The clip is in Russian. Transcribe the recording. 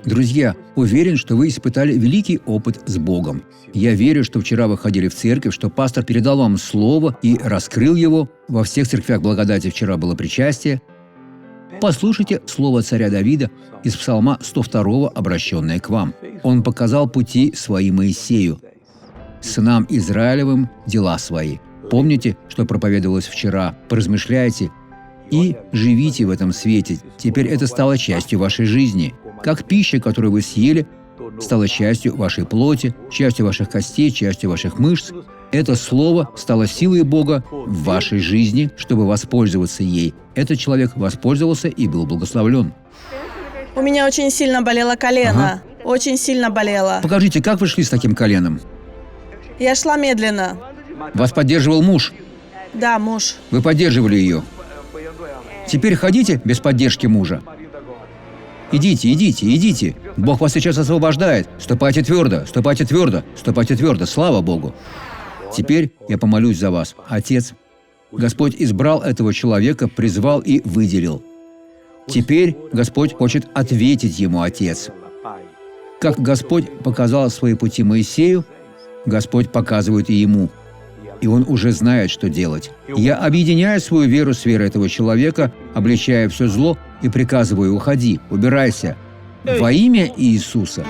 Друзья, уверен, что вы испытали великий опыт с Богом. Я верю, что вчера вы ходили в церковь, что пастор передал вам слово и раскрыл его. Во всех церквях благодати вчера было причастие. Послушайте слово царя Давида из Псалма 102, обращенное к вам. Он показал пути свои Моисею, сынам Израилевым дела свои. Помните, что проповедовалось вчера? Поразмышляйте и живите в этом свете. Теперь это стало частью вашей жизни. Как пища, которую вы съели, стала частью вашей плоти, частью ваших костей, частью ваших мышц. Это слово стало силой Бога в вашей жизни, чтобы воспользоваться ей. Этот человек воспользовался и был благословлен. У меня очень сильно болело колено. Очень сильно болело. Покажите, как вы шли с таким коленом? Я шла медленно. Вас поддерживал муж? Да, муж. Вы поддерживали ее? Теперь ходите без поддержки мужа. Идите, идите, идите. Бог вас сейчас освобождает. Ступайте твердо, ступайте твердо, ступайте твердо. Слава Богу. Теперь я помолюсь за вас. Отец, Господь избрал этого человека, призвал и выделил. Теперь Господь хочет ответить ему, Отец. Как Господь показал свои пути Моисею, Господь показывает и ему. И он уже знает, что делать. Я объединяю свою веру с верой этого человека, обличая все зло и приказываю: уходи, убирайся. Во имя Иисуса.